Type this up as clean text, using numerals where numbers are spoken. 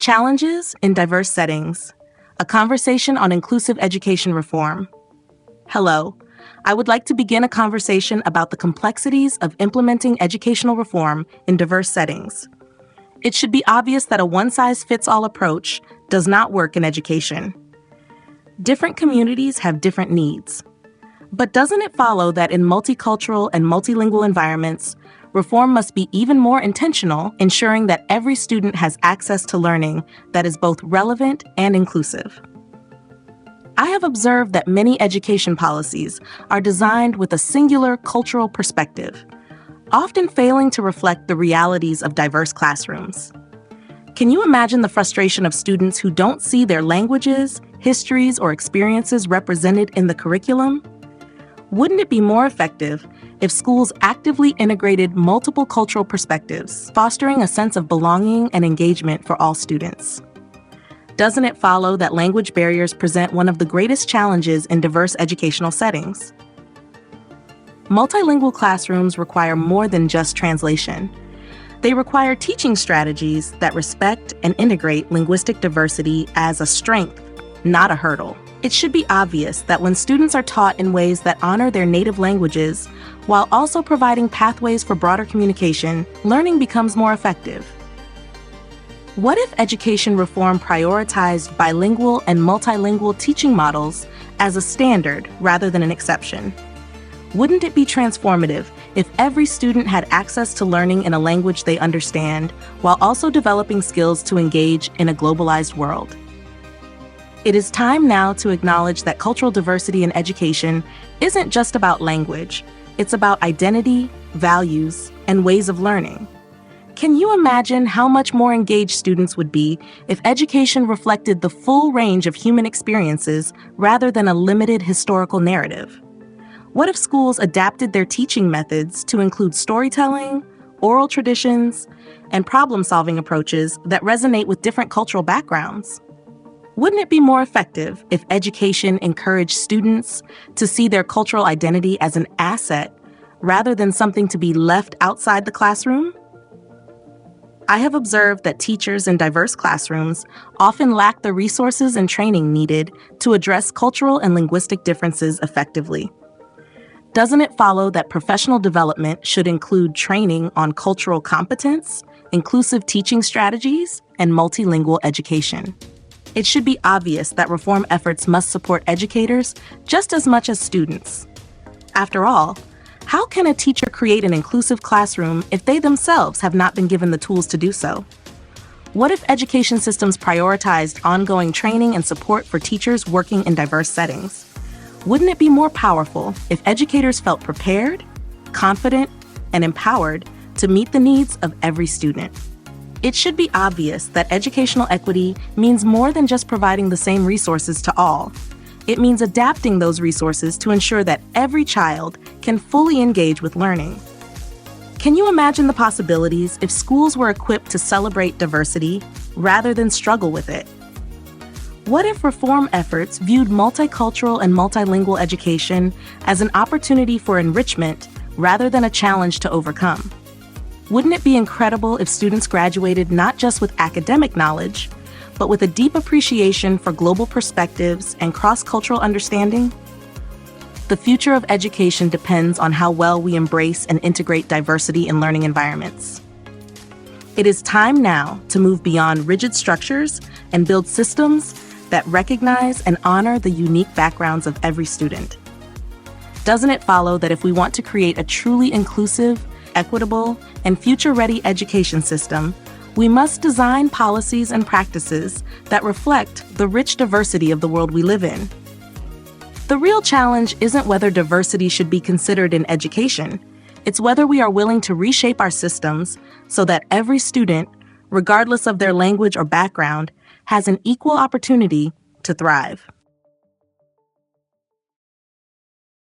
Challenges in Diverse Settings, a conversation on inclusive education reform. Hello, I would like to begin a conversation about the complexities of implementing educational reform in diverse settings. It should be obvious that a one-size-fits-all approach does not work in education. Different communities have different needs. But doesn't it follow that in multicultural and multilingual environments, reform must be even more intentional, ensuring that every student has access to learning that is both relevant and inclusive? I have observed that many education policies are designed with a singular cultural perspective, often failing to reflect the realities of diverse classrooms. Can you imagine the frustration of students who don't see their languages, histories, or experiences represented in the curriculum? Wouldn't it be more effective if schools actively integrated multiple cultural perspectives, fostering a sense of belonging and engagement for all students? Doesn't it follow that language barriers present one of the greatest challenges in diverse educational settings? Multilingual classrooms require more than just translation. They require teaching strategies that respect and integrate linguistic diversity as a strength, not a hurdle. It should be obvious that when students are taught in ways that honor their native languages, while also providing pathways for broader communication, learning becomes more effective. What if education reform prioritized bilingual and multilingual teaching models as a standard rather than an exception? Wouldn't it be transformative if every student had access to learning in a language they understand, while also developing skills to engage in a globalized world? It is time now to acknowledge that cultural diversity in education isn't just about language. It's about identity, values, and ways of learning. Can you imagine how much more engaged students would be if education reflected the full range of human experiences rather than a limited historical narrative? What if schools adapted their teaching methods to include storytelling, oral traditions, and problem-solving approaches that resonate with different cultural backgrounds? Wouldn't it be more effective if education encouraged students to see their cultural identity as an asset rather than something to be left outside the classroom? I have observed that teachers in diverse classrooms often lack the resources and training needed to address cultural and linguistic differences effectively. Doesn't it follow that professional development should include training on cultural competence, inclusive teaching strategies, and multilingual education? It should be obvious that reform efforts must support educators just as much as students. After all, how can a teacher create an inclusive classroom if they themselves have not been given the tools to do so? What if education systems prioritized ongoing training and support for teachers working in diverse settings? Wouldn't it be more powerful if educators felt prepared, confident, and empowered to meet the needs of every student? It should be obvious that educational equity means more than just providing the same resources to all. It means adapting those resources to ensure that every child can fully engage with learning. Can you imagine the possibilities if schools were equipped to celebrate diversity rather than struggle with it? What if reform efforts viewed multicultural and multilingual education as an opportunity for enrichment rather than a challenge to overcome? Wouldn't it be incredible if students graduated not just with academic knowledge, but with a deep appreciation for global perspectives and cross-cultural understanding? The future of education depends on how well we embrace and integrate diversity in learning environments. It is time now to move beyond rigid structures and build systems that recognize and honor the unique backgrounds of every student. Doesn't it follow that if we want to create a truly inclusive, equitable, and future-ready education system, we must design policies and practices that reflect the rich diversity of the world we live in? The real challenge isn't whether diversity should be considered in education. It's whether we are willing to reshape our systems so that every student, regardless of their language or background, has an equal opportunity to thrive.